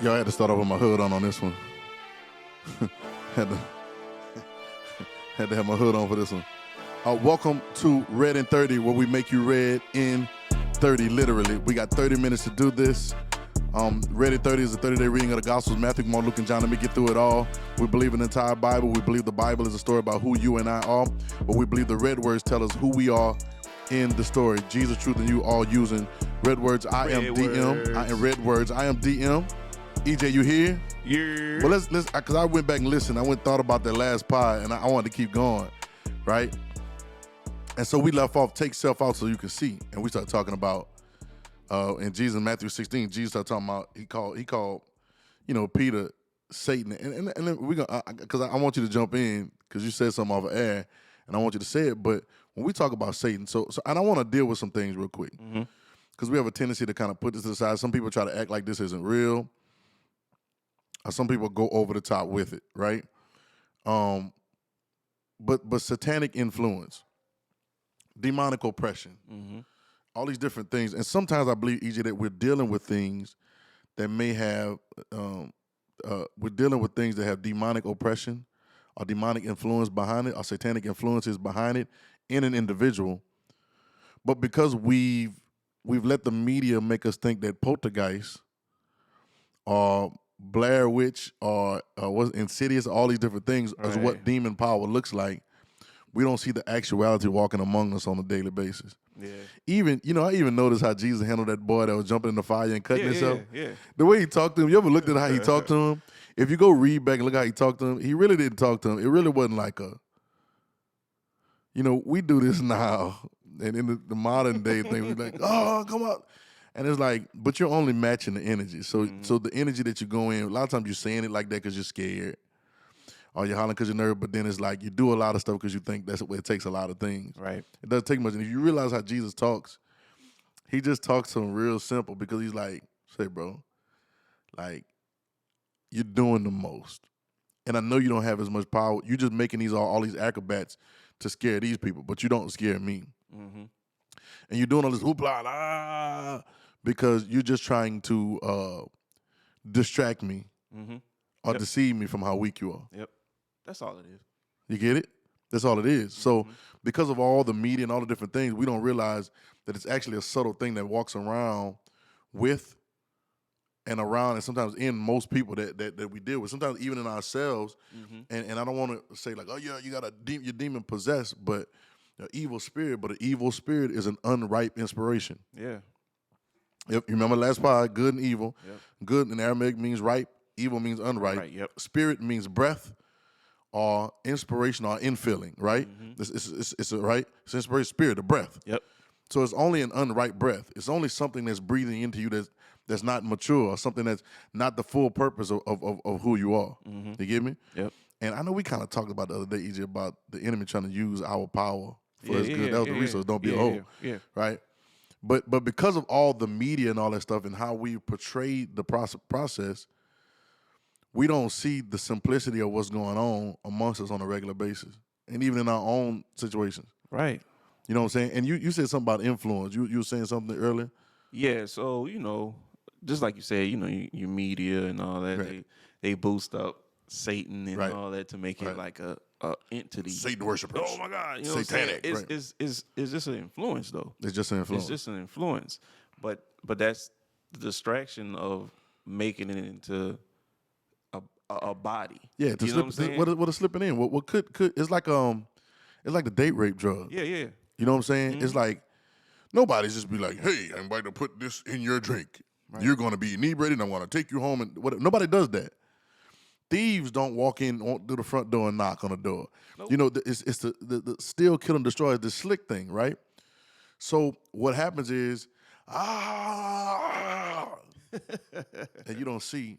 Yo, I had to start off with my hood on this one. had to had to have my hood on for this one. Welcome to RedIn30, where we make you red in 30, literally. We got 30 minutes to do this. RedIn30 is a 30-day reading of the Gospels, Matthew, Mark, Luke, and John. Let me get through it all. We believe in the entire Bible. We believe the Bible is a story about who you and I are, but we believe the red words tell us who we are in the story. Jesus, truth, and you all using red words. I am DM. I am red words. I am DM. EJ, you here? Yeah. Well, let's because I went back and listened. I went and thought about that last pod, and I wanted to keep going, right? And so we left off, take self out so you can see, and we started talking about in Jesus, Matthew 16. Jesus started talking about he called, Peter Satan, and then we're gonna because I want you to jump in because you said something off of air, and I want you to say it. But when we talk about Satan, so and I want to deal with some things real quick because we have a tendency to kind of put this to the side. Some people try to act like this isn't real. Some people go over the top with it, right? But satanic influence, demonic oppression, all these different things, and sometimes I believe, EJ, that we're dealing with things that may have, we're dealing with things that have demonic oppression, or demonic influence behind it, or satanic influences behind it in an individual. But because we've let the media make us think that poltergeist, or Blair Witch, or what's Insidious, all these different things is what demon power looks like. We don't see the actuality walking among us on a daily basis. Yeah. Even, I even noticed how Jesus handled that boy that was jumping in the fire and cutting himself. Yeah. The way he talked to him, you ever looked at how he talked to him? If you go read back and look how he talked to him, he really didn't talk to him. It really wasn't like we do this now. And in the modern day thing, we're like, oh, come on. And it's like, but you're only matching the energy. So the energy that you go in, a lot of times you're saying it like that because you're scared. Or you're hollering because you're nervous, but then it's like you do a lot of stuff because you think that's what it takes a lot of things. Right. It doesn't take much. And if you realize how Jesus talks, he just talks to him real simple because he's like, say, bro, like, you're doing the most. And I know you don't have as much power. You're just making all these acrobats to scare these people, but you don't scare me. Mm-hmm. And you're doing all this hoopla, because you're just trying to distract me or deceive me from how weak you are. Yep. That's all it is. You get it? That's all it is. So because of all the media and all the different things, we don't realize that it's actually a subtle thing that walks around with and around and sometimes in most people that we deal with, sometimes even in ourselves. And I don't want to say like, oh, yeah, you got you're demon possessed, but an evil spirit. But an evil spirit is an unripe inspiration. Yeah. Yep. You remember last part, good and evil. Yep. Good in Aramaic means ripe. Evil means unripe. Right, yep. Spirit means breath or inspiration or infilling, right? It's a right. It's inspiration, spirit, the breath. Yep. So it's only an unripe breath. It's only something that's breathing into you that's not mature, or something that's not the full purpose of who you are. You get me? Yep. And I know we kind of talked about the other day, EJ, about the enemy trying to use our power for his good. That was the resource. Don't be a hoe. Yeah. Right? But because of all the media and all that stuff and how we portrayed the process, we don't see the simplicity of what's going on amongst us on a regular basis, and even in our own situations. Right. You know what I'm saying? And you said something about influence. You were saying something earlier? Yeah, so, just like you said, your media and all that, right. they boost up Satan and all that to make it like a entity. Satan worshipers. Oh, my God. Satanic. It's just an influence, though. It's just an influence. It's just an influence. But that's the distraction of making it into a body. Yeah, to slip, what is slipping in? What could it's like the date rape drug. Yeah. You know what I'm saying? It's like nobody's just be like, hey, I'm about to put this in your drink. Right. You're going to be inebriated. I'm going to take you home and whatever. Nobody does that. Thieves don't walk in through the front door and knock on the door. Nope. It's the steal, kill, and destroy is the slick thing, right? So what happens is, and you don't see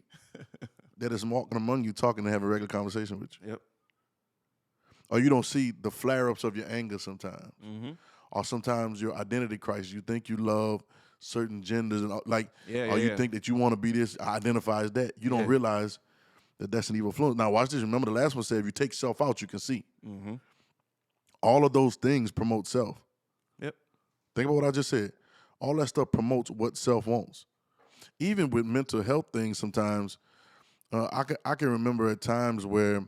that it's walking among you, talking to have a regular conversation with you. Yep. Or you don't see the flare-ups of your anger sometimes. Or sometimes your identity crisis. You think you love certain genders, and you think that you want to be this, identify as that. You don't realize that that's an evil influence. Now watch this. Remember the last one said, if you take self out, you can see. All of those things promote self. Yep. Think about what I just said. All that stuff promotes what self wants. even with mental health things, sometimes I can remember at times where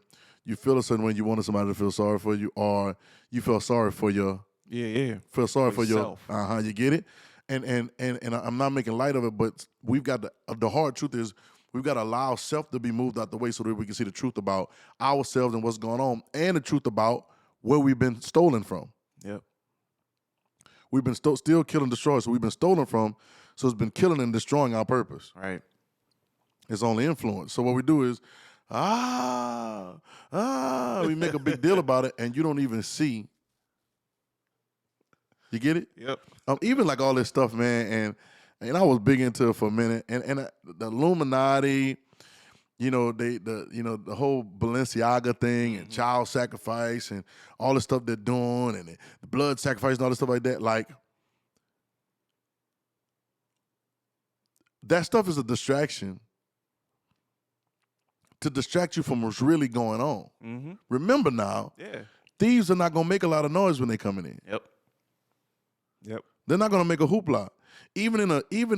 you feel a certain way, you wanted somebody to feel sorry for you, or you feel sorry for your feel sorry for your you get it, and I'm not making light of it, but we've got the hard truth is we've got to allow self to be moved out the way so that we can see the truth about ourselves and what's going on, and the truth about where we've been stolen from. Yep. We've been still killing, destroy. So we've been stolen from. So it's been killing and destroying our purpose. Right. It's only influence. So what we do is, we make a big deal about it, and you don't even see. You get it? Yep. Even like all this stuff, man, and I was big into it for a minute, and the Illuminati, the whole Balenciaga thing and child sacrifice and all the stuff they're doing and the blood sacrifice and all this stuff like that. Like, that stuff is a distraction to distract you from what's really going on. Mm-hmm. Remember now, thieves are not going to make a lot of noise when they're coming in. Yep. They're not going to make a hoopla. Even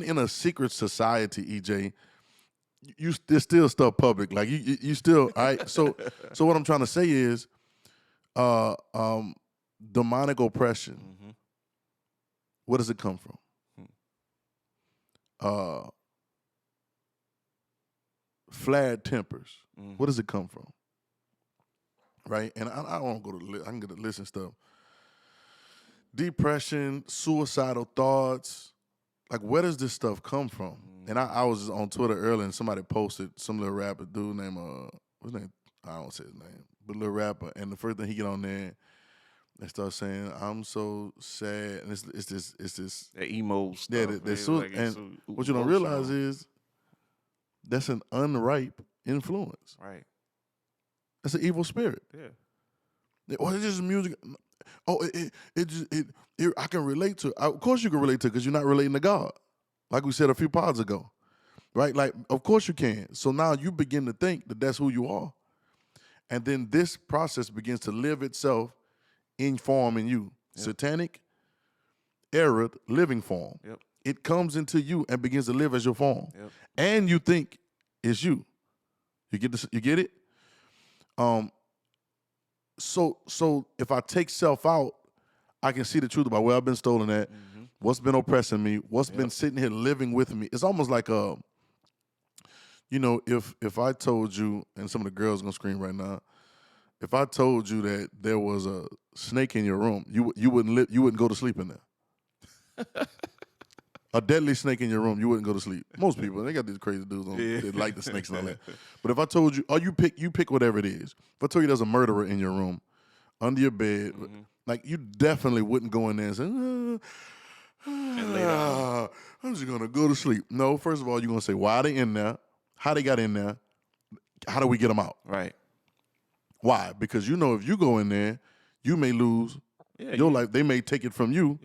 in a secret society, EJ, there's still stuff public. Like you still, all right. So what I'm trying to say is, demonic oppression. Mm-hmm. Where does it come from? Flared tempers. Mm-hmm. Where does it come from? Right, and I don't go to. I can get to list and stuff. Depression, suicidal thoughts. Like, where does this stuff come from? Mm-hmm. And I was on Twitter earlier, and somebody posted some little rapper dude named what's his name? I don't say his name, but little rapper. And the first thing he get on there and start saying, "I'm so sad," and it's this that emo stuff. Yeah, and what you don't realize is that's an unripe influence. Right. That's an evil spirit. Yeah. Oh, it's just music. Oh, I can relate to it. Of course you can relate to it because you're not relating to God. Like we said a few pods ago. Right? Like, of course you can. So now you begin to think that that's who you are. And then this process begins to live itself in form in you. Yep. Satanic, arid, living form. Yep. It comes into you and begins to live as your form. Yep. And you think it's you. You get this? You get it? So if I take self out, I can see the truth about where I've been stolen at, what's been oppressing me, what's been sitting here living with me. It's almost like if I told you, and some of the girls gonna scream right now, if I told you that there was a snake in your room, you wouldn't go to sleep in there. A deadly snake in your room, you wouldn't go to sleep. Most people, they got these crazy dudes that like the snakes and all that. But if I told you, you pick whatever it is. If I told you there's a murderer in your room, under your bed, like, you definitely wouldn't go in there and say, I'm just gonna go to sleep. No, first of all, you're gonna say why they in there, how they got in there, how do we get them out? Right. Why? Because if you go in there, you may lose your life. They may take it from you,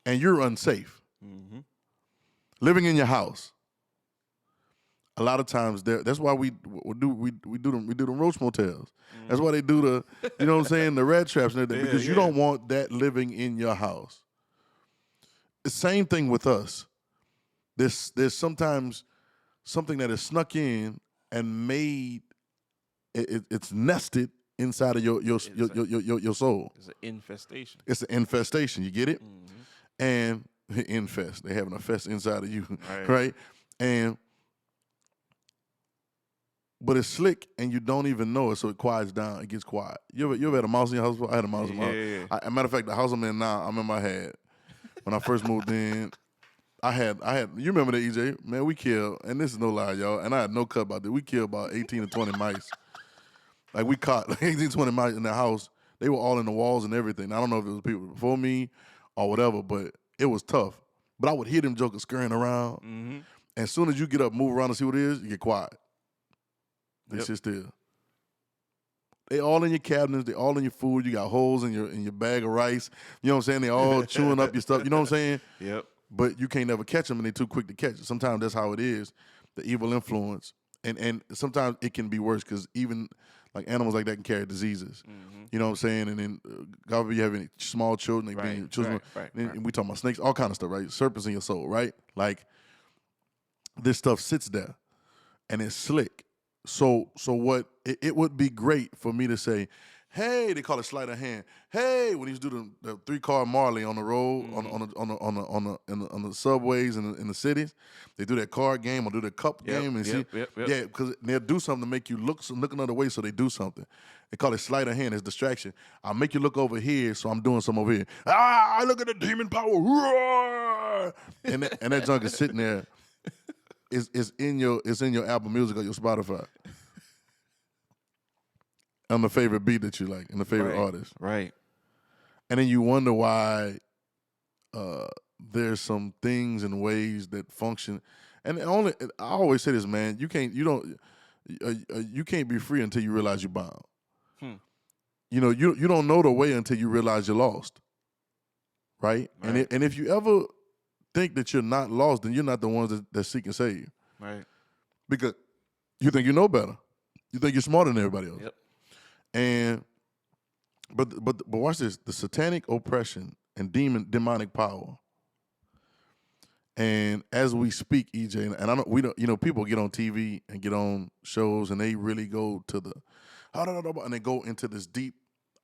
and you're unsafe. Mm-hmm. Living in your house. A lot of times, that's why we do them roach motels. That's why they do the rat traps and everything, because you don't want that living in your house. The same thing with us. There's sometimes something that is snuck in and made it's nested inside of your soul. It's an infestation. It's an infestation. You get it? Mm-hmm. And infest. They having a fest inside of you, right? But it's slick, and you don't even know it, so it quiets down. It gets quiet. You ever had a mouse in your house before? I had a mouse in my house. As a matter of fact, the house I'm in now, I remember I had, when I first moved in, I had. You remember that, EJ? Man, we killed, and this is no lie, y'all, and I had no cut about that. We killed about 18 to 20 mice. Like, we caught 18 to 20 mice in the house. They were all in the walls and everything. I don't know if it was people before me or whatever, but it was tough. But I would hear them jokers scurrying around. Mm-hmm. And as soon as you get up, move around and see what it is, you get quiet. They sit still. They all in your cabinets. They all in your food. You got holes in your bag of rice. You know what I'm saying? They all chewing up your stuff. You know what I'm saying? Yep. But you can't never catch them, and they're too quick to catch. Sometimes that's how it is, the evil influence. And sometimes it can be worse, because even like animals like that can carry diseases. Mm-hmm. You know what I'm saying? And then, God forbid you have any small children, they bring children. And we talking about snakes, all kind of stuff, right? Serpents in your soul, right? Like, this stuff sits there and it's slick. So what it would be great for me to say, hey, they call it sleight of hand. Hey, when he's doing the 3-car Marley on the road, on the subways in the cities, they do that card game or do the cup game and yeah, because they'll do something to make you look another way, so they do something. They call it sleight of hand. It's distraction. I'll make you look over here, so I'm doing something over here. Look at the demon power, and that junk is sitting there. It's in your Apple Music or your Spotify. On the favorite beat that you like and the favorite artist. Right. And then you wonder why there's some things and ways that function. And I always say this, man, you can't be free until you realize you're bound. You know, you don't know the way until you realize you're lost. Right? And if you ever think that you're not lost, then you're not the ones that seek and save. Right. Because you think you know better. You think you're smarter than everybody else. Yep. And but watch this: the satanic oppression and demonic power. And as we speak, EJ, and I don't, people get on TV and get on shows, and they really go to and they go into this deep,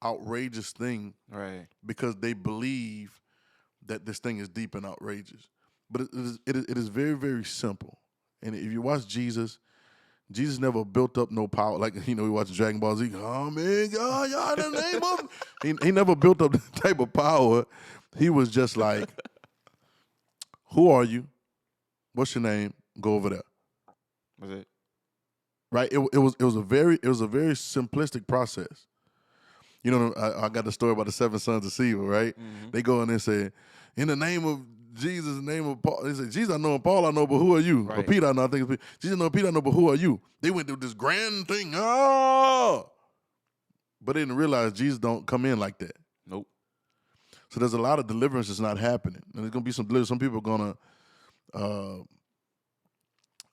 outrageous thing, right? Because they believe that this thing is deep and outrageous. But it is very, very simple. And if you watch Jesus never built up no power. Like, we watch Dragon Ball Z. Oh, man, God, in the name of... He never built up that type of power. He was just like, who are you? What's your name? Go over there. Was it? Right? It was a very simplistic process. I got the story about the 7 sons of Sceva, right? Mm-hmm. They go in there and say, in the name of Jesus, in the name of Paul. They say, Jesus I know and Paul I know, but who are you? Right. Or Peter I know, I think it's Peter. Jesus I know, Peter I know, but who are you? They went through this grand thing. But they didn't realize Jesus don't come in like that. Nope. So there's a lot of deliverance that's not happening. And there's going to be some deliverance. Some people are going to,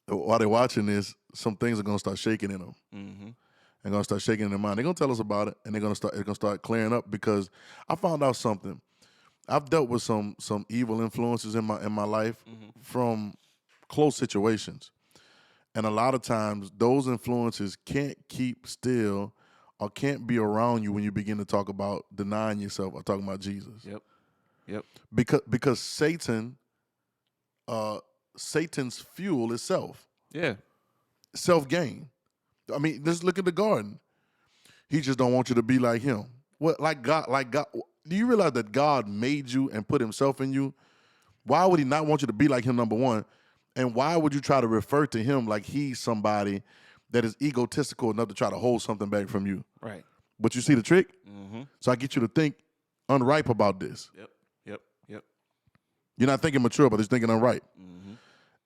while they're watching this, some things are going to start shaking in them. Mm-hmm. They're going to start shaking in their mind. They're going to tell us about it, and it's going to start clearing up, because I found out something. I've dealt with some evil influences in my life from close situations. And a lot of times those influences can't keep still or can't be around you when you begin to talk about denying yourself or talking about Jesus. Yep. Because Satan's fuel is self. Yeah. Self-gain. I mean, just look at the garden. He just don't want you to be like him. What, like God, do you realize that God made you and put himself in you? Why would he not want you to be like him, number one? And why would you try to refer to him like he's somebody that is egotistical enough to try to hold something back from you? Right. But you see the trick? Mm-hmm. So I get you to think unripe about this. Yep. You're not thinking mature, but you're thinking unripe. Mm-hmm.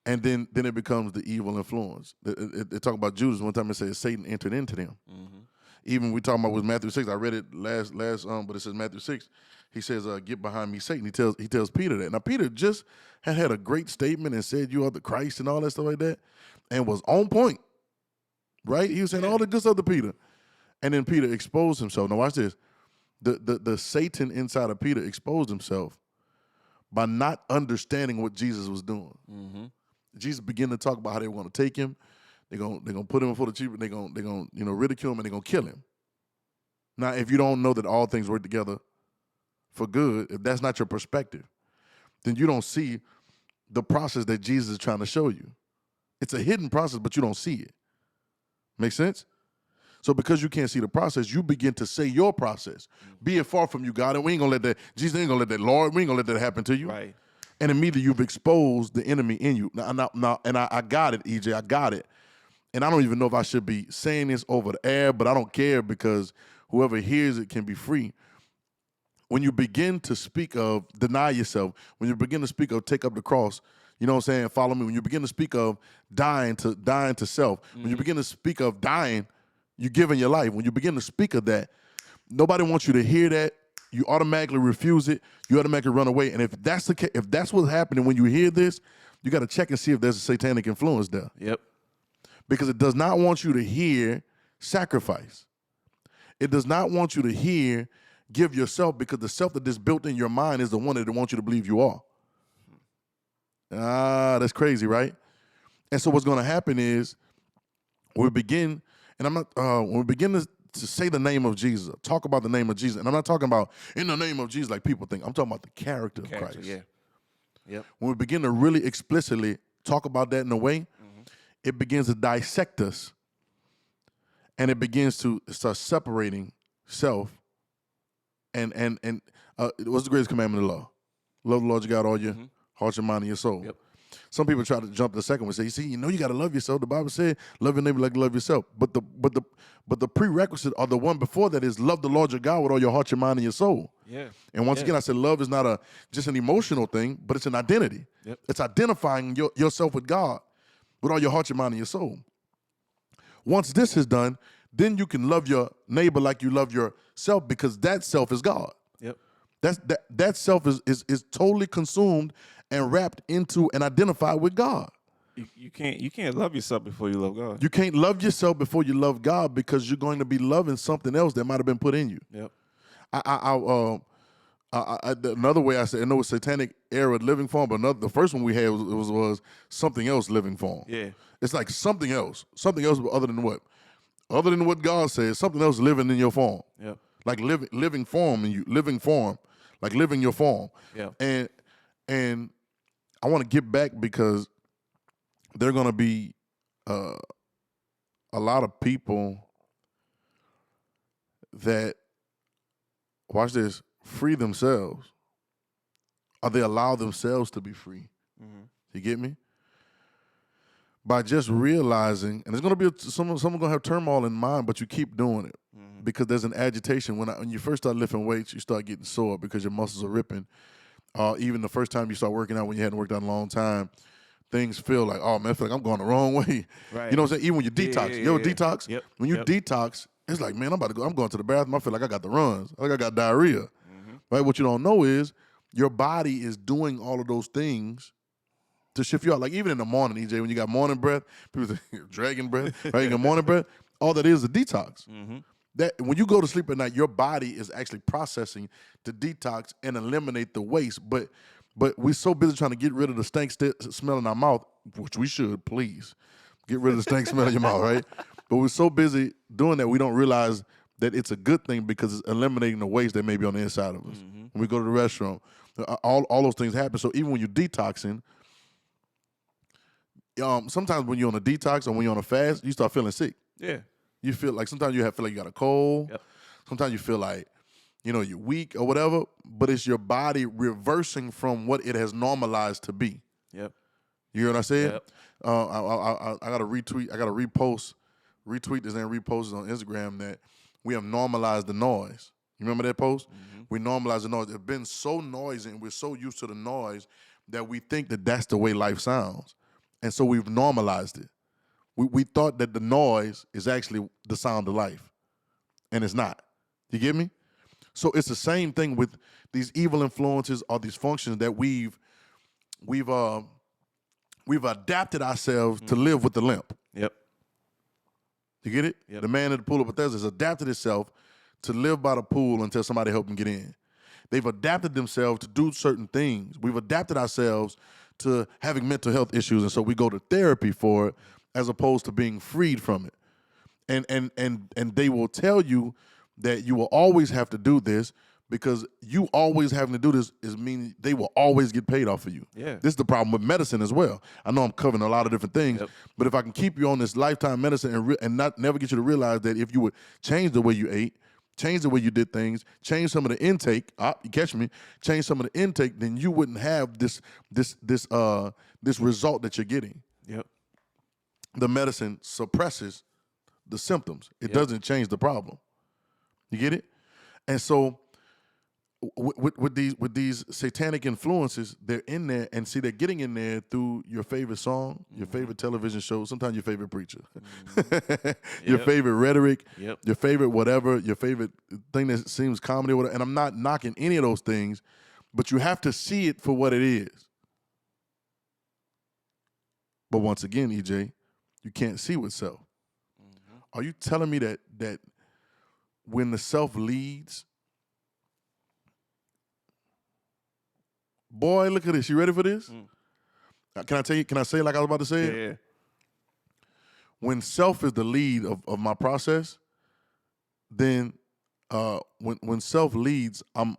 And then it becomes the evil influence. They talk about Judas one time and say Satan entered into them. Mm-hmm. Even we talking about with Matthew 6. I read it last but it says Matthew 6. He says, "Get behind me, Satan." He tells Peter that. Now Peter just had a great statement and said, "You are the Christ," and all that stuff like that, and was on point. Right? He was saying all the good stuff to Peter, and then Peter exposed himself. Now watch this. The Satan inside of Peter exposed himself by not understanding what Jesus was doing. Mm-hmm. Jesus began to talk about how they were going to take him. They're gonna put him before the chief. They're gonna ridicule him, and they're gonna kill him. Now, if you don't know that all things work together for good, if that's not your perspective, then you don't see the process that Jesus is trying to show you. It's a hidden process, but you don't see it. Make sense? So because you can't see the process, you begin to say your process. Be it far from you, God, and we ain't gonna let that. Jesus ain't gonna let that. Lord, we ain't gonna let that happen to you. Right. And immediately you've exposed the enemy in you. Now, and I got it, EJ. I got it. And I don't even know if I should be saying this over the air, but I don't care, because whoever hears it can be free. When you begin to speak of deny yourself, when you begin to speak of take up the cross, you know what I'm saying, follow me. When you begin to speak of dying to self, when you begin to speak of dying, you're giving your life. When you begin to speak of that, nobody wants you to hear that. You automatically refuse it. You automatically run away. And if that's the case, if that's what's happening when you hear this, you got to check and see if there's a satanic influence there. Yep. Because it does not want you to hear sacrifice. It does not want you to hear give yourself, because the self that is built in your mind is the one that wants you to believe you are. That's crazy, right? And so what's going to happen is we begin, and I'm not when we begin to say the name of Jesus, talk about the name of Jesus, and I'm not talking about in the name of Jesus like people think. I'm talking about the character of Christ. Yeah. Yep. When we begin to really explicitly talk about that in a way, it begins to dissect us, and it begins to start separating self and what's the greatest commandment of the law? Love the Lord your God, all your heart, your mind, and your soul. Yep. Some people try to jump to the second one and say, see, you got to love yourself. The Bible said, love your neighbor like you love yourself. But the prerequisite or the one before that is love the Lord your God with all your heart, your mind, and your soul. Yeah. And once again, I said love is not just an emotional thing, but it's an identity. Yep. It's identifying yourself with God with all your heart, your mind, and your soul. Once this is done, then you can love your neighbor like you love yourself, because that self is God. Yep. That self is totally consumed and wrapped into and identified with God. You can't love yourself before you love God. You can't love yourself before you love God, because you're going to be loving something else that might have been put in you. Yep. Another way I said, I know it's satanic era living form, but the first one we had was something else living form. Yeah. It's like something else other than what? Other than what God says, something else living in your form. Yep. Like living form in you, living form, like living your form. Yeah. And I want to get back, because there are going to be a lot of people that, watch this, free themselves, or they allow themselves to be free. You get me? By just realizing, and there's going to be someone going to have turmoil in mind, but you keep doing it because there's an agitation. When you first start lifting weights, you start getting sore because your muscles are ripping. Even the first time you start working out when you hadn't worked out in a long time, things feel like, oh man, I feel like I'm going the wrong way. Right. You know what I'm saying? Even when you detox, you ever detox? Yep. When you detox, it's like, man, I'm going to the bathroom. I feel like I got the runs. I got diarrhea. Right? What you don't know is your body is doing all of those things to shift you out. Like even in the morning, EJ, when you got morning breath, people say dragon breath, right? You got morning breath. All that is a detox. That when you go to sleep at night, your body is actually processing to detox and eliminate the waste. But we're so busy trying to get rid of the stank smell in our mouth, which we should, please. Get rid of the stank smell in your mouth, right? But we're so busy doing that, we don't realize that it's a good thing, because it's eliminating the waste that may be on the inside of us. When we go to the restaurant, all those things happen. So even when you're detoxing, sometimes when you're on a detox or when you're on a fast, you start feeling sick. Yeah. You feel like sometimes feel like you got a cold. Yep. Sometimes you feel like, you're weak or whatever, but it's your body reversing from what it has normalized to be. Yep. You hear what I said? Yep. I got to retweet. I got to retweet this and repost it on Instagram that we have normalized the noise. You remember that post? We normalized the noise. It's been so noisy, and we're so used to the noise that we think that that's the way life sounds. And so we've normalized it. We thought that the noise is actually the sound of life, and it's not. You get me? So it's the same thing with these evil influences or these functions that we've adapted ourselves to live with the limp. Yep. You get it? Yep. The man at the pool of Bethesda has adapted itself to live by the pool until somebody help him get in. They've adapted themselves to do certain things. We've adapted ourselves to having mental health issues, and so we go to therapy for it as opposed to being freed from it. And they will tell you that you will always have to do this, because you always having to do this is mean they will always get paid off of you. Yeah. This is the problem with medicine as well. I know I'm covering a lot of different things, but if I can keep you on this lifetime medicine and never get you to realize that if you would change the way you ate, change the way you did things, change some of the intake, you catch me, change some of the intake, then you wouldn't have this result that you're getting. Yep. The medicine suppresses the symptoms. It doesn't change the problem. You get it? And so with these satanic influences, they're in there, and see, they're getting in there through your favorite song, your favorite television show, sometimes your favorite preacher, your favorite rhetoric, your favorite whatever, your favorite thing that seems comedy or whatever. And I'm not knocking any of those things, but you have to see it for what it is. But once again, EJ, you can't see with self. Are you telling me that when the self leads, boy, look at this. You ready for this? Can I tell you? Can I say it like I was about to say it? Yeah. when self is the lead of my process, then when self leads, I'm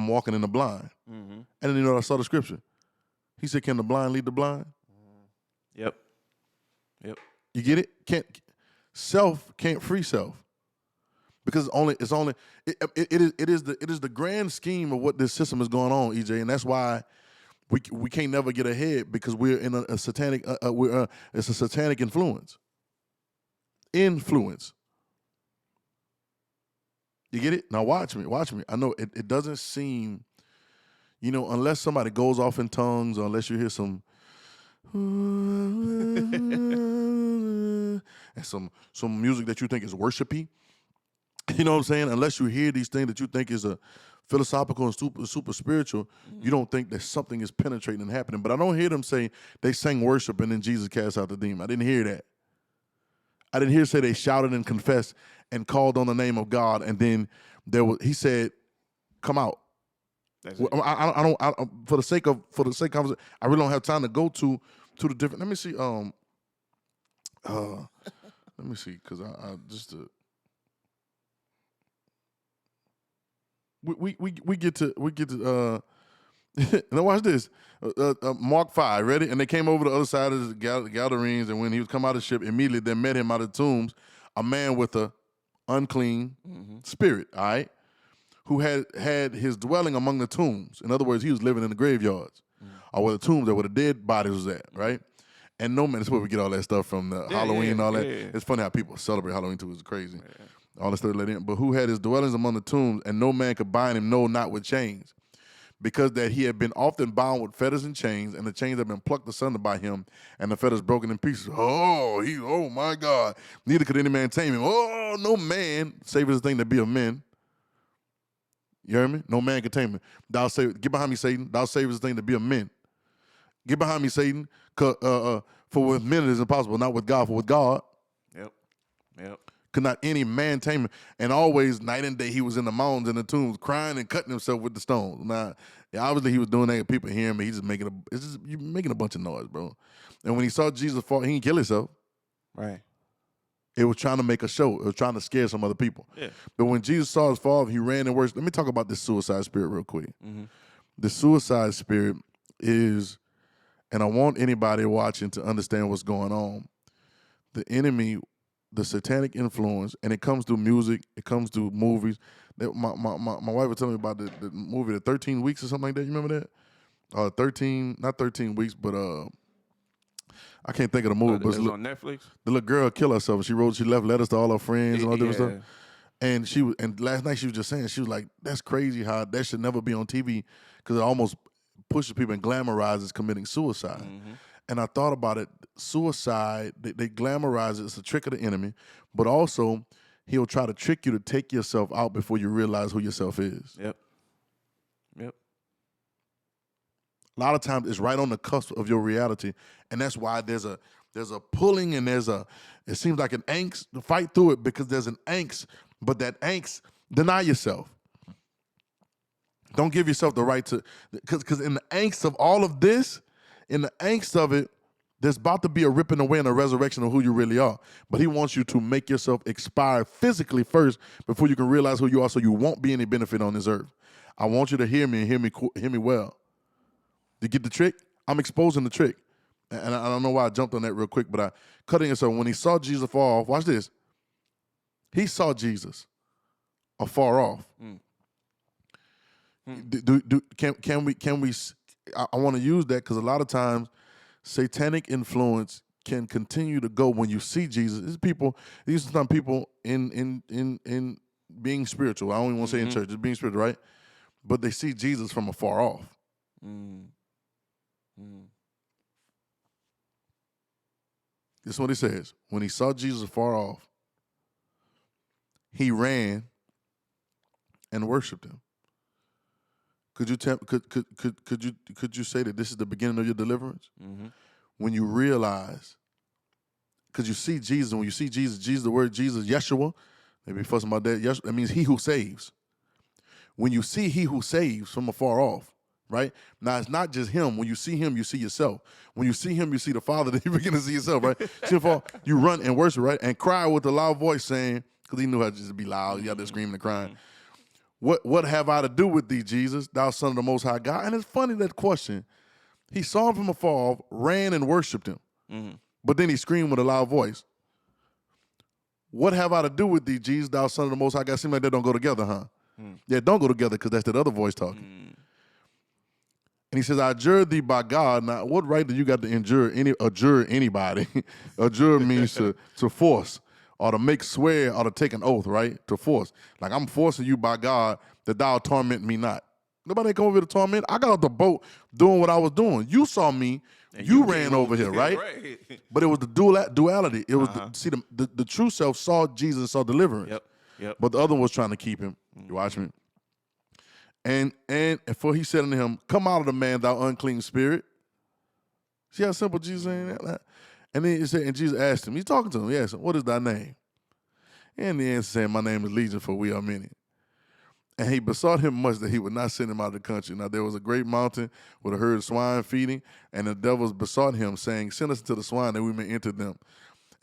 walking in the blind. And then I saw the scripture. He said, "Can the blind lead the blind?" Yep. You get it? Self can't free self because it is the grand scheme of what this system is going on, EJ, and that's why we can't never get ahead because we're in a satanic it's a satanic influence. You get it? Now watch me. I know it doesn't seem, unless somebody goes off in tongues or unless you hear some and some music that you think is worshipy. You know what I'm saying? Unless you hear these things that you think is a philosophical and super spiritual, you don't think that something is penetrating and happening. But I don't hear them say they sang worship and then Jesus cast out the demon. I didn't hear that. I didn't hear say they shouted and confessed and called on the name of God, and then he said, "Come out." I don't. For the sake of I really don't have time to go to the different. Let me see. Let me see, because I just we get to now watch this. Mark 5, ready? And they came over the other side of the Gadarenes, and when he was come out of the ship, immediately there met him out of the tombs a man with a unclean spirit, all right, who had his dwelling among the tombs. In other words, he was living in the graveyards, or where the tombs, or where the dead bodies was at, right? And no man, that's where we get all that stuff from, the Halloween and all that. Yeah. It's funny how people celebrate Halloween too. It's crazy. Yeah. All this stuff let in. But who had his dwellings among the tombs, and no man could bind him, no, not with chains, because that he had been often bound with fetters and chains, and the chains had been plucked asunder by him, and the fetters broken in pieces. Oh my God. Neither could any man tame him. Oh, no man, save his thing to be of men. You hear me? No man can tame him. Get behind me, Satan. Thou savest the thing to be of men. Get behind me, Satan. For with men it is impossible, not with God. For with God, Yep. could not any man tame him. And always, night and day, he was in the mountains and the tombs, crying and cutting himself with the stones. Now, obviously, he was doing that. People hearing me. He's just you're making a bunch of noise, bro. And when he saw Jesus fall, he didn't kill himself. Right. It was trying to make a show. It was trying to scare some other people. Yeah. But when Jesus saw his fall, he ran and worshiped. Let me talk about this suicide spirit real quick. The suicide spirit is, and I want anybody watching to understand what's going on. The enemy, the satanic influence, and it comes through music, it comes through movies. My wife was telling me about the movie, the 13 Weeks or something like that. You remember that? Not 13 weeks, but I can't think of the movie. But it was on Netflix? The little girl killed herself. She left letters to all her friends and all that stuff. And last night she was just saying, she was like, that's crazy how that should never be on TV, because it almost pushes people and glamorizes committing suicide. And I thought about it. Suicide, they glamorize it. It's a trick of the enemy. But also, he'll try to trick you to take yourself out before you realize who yourself is. Yep. A lot of times, it's right on the cusp of your reality. And that's why there's a pulling, and it seems like an angst to fight through it, because there's an angst. But that angst, deny yourself. Don't give yourself the right to, because in the angst of all of this, in the angst of it, there's about to be a ripping away and a resurrection of who you really are. But he wants you to make yourself expire physically first before you can realize who you are, so you won't be any benefit on this earth. I want you to hear me and hear me well. You get the trick? I'm exposing the trick. And I don't know why I jumped on that real quick, but cutting it. So when he saw Jesus fall off, watch this. He saw Jesus afar off. Can we? I want to use that because a lot of times satanic influence can continue to go when you see Jesus. These are some people in being spiritual. I don't even want to say in church, just being spiritual, right? But they see Jesus from afar off. This is what he says. When he saw Jesus afar off, he ran and worshiped him. Could you say that this is the beginning of your deliverance? When you realize, because you see Jesus, and when you see Jesus, the word Jesus, Yeshua, maybe fussing about that. Yeshua, that means he who saves. When you see he who saves from afar off, right? Now, it's not just him. When you see him, you see yourself. When you see him, you see the Father, then you begin to see yourself, right? See him fall, you run and worship, right? And cry with a loud voice saying, because he knew how to just be loud. He out there screaming and crying. What have I to do with thee, Jesus, thou Son of the Most High God? And it's funny, that question. He saw him from afar, ran and worshiped him. But then he screamed with a loud voice. What have I to do with thee, Jesus, thou Son of the Most High God? Seems like that don't go together, huh? Yeah, don't go together, because that's that other voice talking. And he says, I adjure thee by God. Now, what right do you got to adjure anybody? Adjure means to force, or to make swear, or to take an oath, right? To force. Like, I'm forcing you by God that thou torment me not. Nobody come over here to torment. I got off the boat doing what I was doing. You saw me. You ran over here, right? But it was the duality. It was the true self saw Jesus and saw deliverance. Yep. But the other one was trying to keep him. You watch me. And for he said unto him, come out of the man, thou unclean spirit. See how simple Jesus saying that? And then he said, and Jesus asked him, he's talking to him, he asked him, what is thy name? And the answer saying, my name is Legion, for we are many. And he besought him much that he would not send him out of the country. Now there was a great mountain with a herd of swine feeding, and the devils besought him, saying, send us into the swine that we may enter them.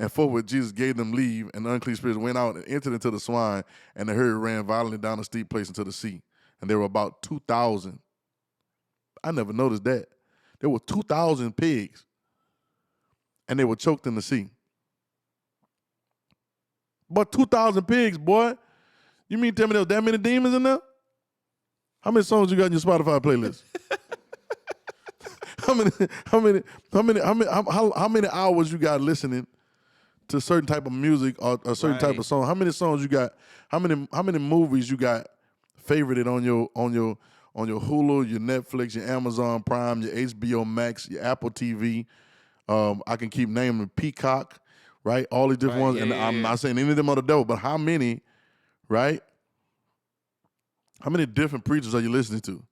And forthwith Jesus gave them leave, and the unclean spirits went out and entered into the swine, and the herd ran violently down a steep place into the sea. And there were about 2,000. I never noticed that. There were 2,000 pigs, and they were choked in the sea. But 2,000 pigs, boy. You mean tell me there was that many demons in there? How many songs you got in your Spotify playlist? How many hours you got listening to a certain type of music or a certain type of song? How many songs you got? How many movies you got favorited on your Hulu, your Netflix, your Amazon Prime, your HBO Max, your Apple TV? I can keep naming Peacock, right? All these different ones, and I'm not saying any of them are the devil, but how many, right? How many different preachers are you listening to?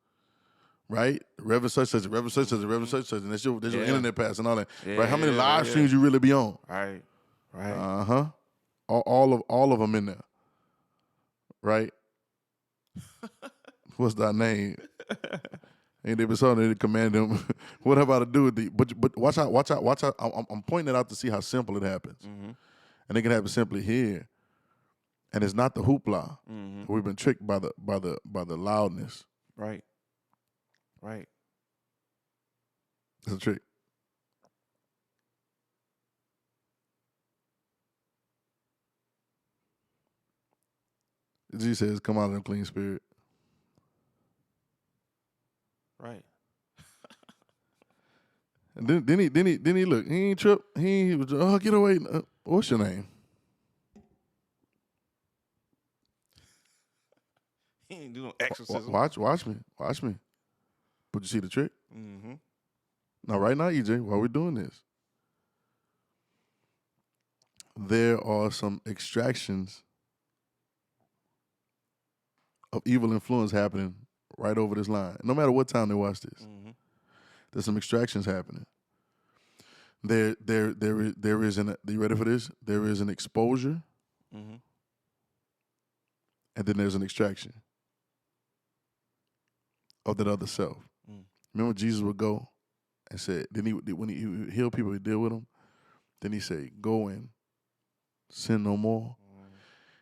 Right? Reverend such such, Reverend such such, Reverend such such, and that's your internet pass and all that. Right? How many live streams you really be on? Right. Uh-huh. All of them in there. Right? What's that name? Ain't they been something to command them? What have I to do with the? But watch out. I'm pointing it out to see how simple it happens, and it can happen simply here, and it's not the hoopla. We've been tricked by the loudness. Right. It's a trick. Jesus says, "Come out of the clean spirit." Right. And then he look. He ain't trip. He was get away. What's your name? He ain't doing exorcism. Watch me. But you see the trick? Now, right now, EJ, while we're doing this, there are some extractions of evil influence happening right over this line. No matter what time they watch this, there's some extractions happening. There is an. Are you ready for this? There is an exposure, and then there's an extraction of that other self. Remember, Jesus would go and said, when he healed people, he deal with them. Then he said, "Go and sin no more."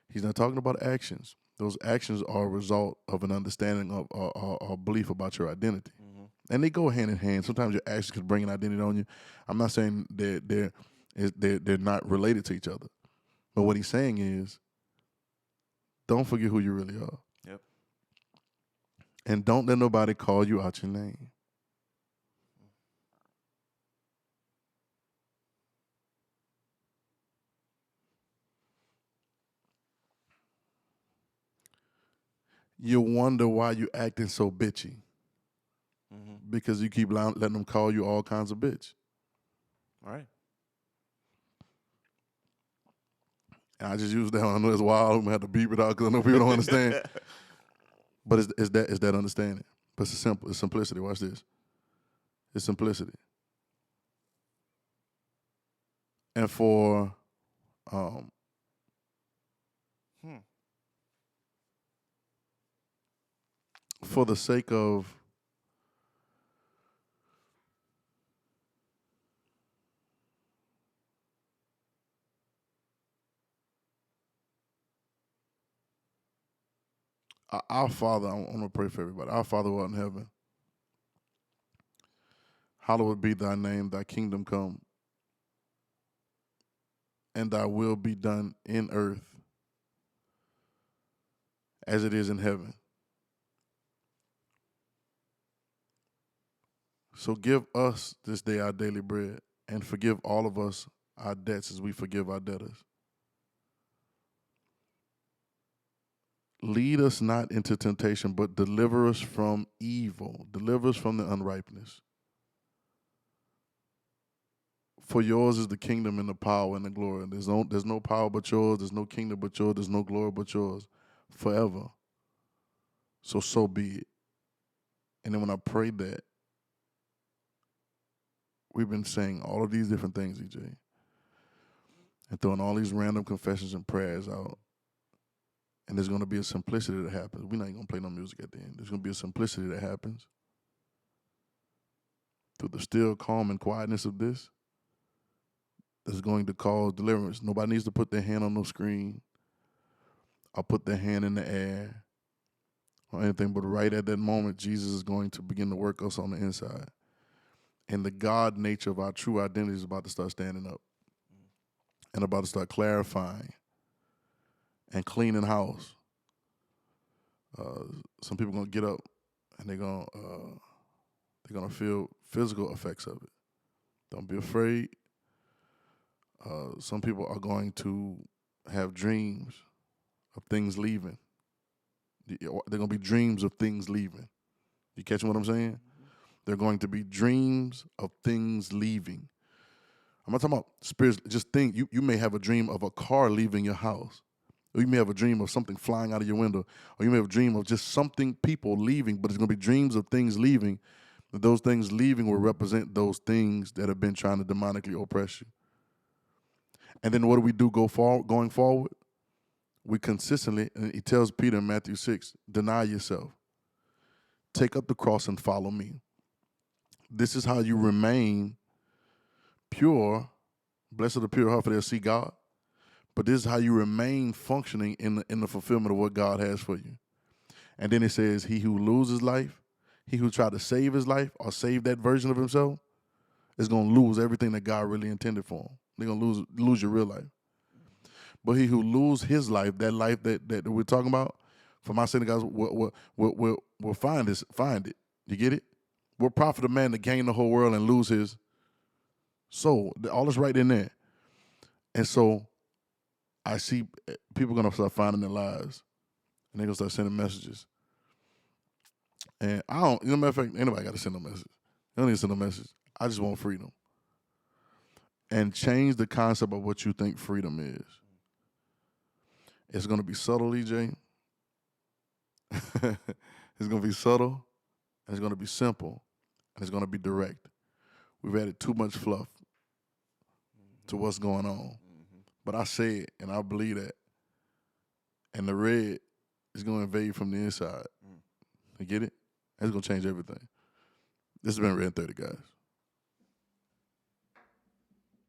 He's not talking about actions. Those actions are a result of an understanding of or belief about your identity. And they go hand in hand. Sometimes your actions can bring an identity on you. I'm not saying they're not related to each other. But what he's saying is, don't forget who you really are. Yep. And don't let nobody call you out your name. You wonder why you acting so bitchy. Because you keep letting them call you all kinds of bitch. All right. And I just use that. I know it's wild. I'm going to have to beep it out because I know people don't understand. But it's that understanding. But it's simplicity. Watch this. It's simplicity. And for the sake of Our Father, I'm going to pray for everybody. Our Father who art in heaven, hallowed be thy name, thy kingdom come, and thy will be done in earth as it is in heaven. So give us this day our daily bread, and forgive all of us our debts as we forgive our debtors. Lead us not into temptation, but deliver us from evil. Deliver us from the unripeness. For yours is the kingdom and the power and the glory. There's no power but yours. There's no kingdom but yours. There's no glory but yours forever. So be it. And then when I prayed that, we've been saying all of these different things, EJ, and throwing all these random confessions and prayers out. And there's going to be a simplicity that happens. We're not even going to play no music at the end. There's going to be a simplicity that happens through the still, calm, and quietness of this that's going to cause deliverance. Nobody needs to put their hand on no screen or put their hand in the air or anything. But right at that moment, Jesus is going to begin to work us on the inside. And the God nature of our true identity is about to start standing up and about to start clarifying and cleaning house. Some people are gonna get up and they're gonna feel physical effects of it. Don't be afraid. Some people are going to have dreams of things leaving. They're gonna be dreams of things leaving. You catching what I'm saying? Mm-hmm. They're going to be dreams of things leaving. I'm not talking about spirits. Just think, you may have a dream of a car leaving your house. Or you may have a dream of something flying out of your window. Or you may have a dream of just something, people leaving, but it's going to be dreams of things leaving. Those things leaving will represent those things that have been trying to demonically oppress you. And then what do we do going forward? We consistently, and he tells Peter in Matthew 6, deny yourself. Take up the cross and follow me. This is how you remain pure. Blessed are the pure heart, for they'll see God. But this is how you remain functioning in the fulfillment of what God has for you. And then it says, he who loses life, he who tried to save his life or save that version of himself, is going to lose everything that God really intended for him. They're going to lose your real life. But he who loses his life, that life that we're talking about, for my sake, guys, will find it. You get it? What profit a man to gain the whole world and lose his soul? All is right in there. And so I see people going to start finding their lives, and they're going to start sending messages. And I don't, matter of fact, anybody got to send a message. They don't need to send a message. I just want freedom. And change the concept of what you think freedom is. It's going to be subtle, EJ. It's going to be subtle, and it's going to be simple, and it's going to be direct. We've added too much fluff to what's going on. Mm-hmm. But I say it, and I believe that. And the red is going to invade from the inside. You get it? It's going to change everything. This has been RedIn30, guys.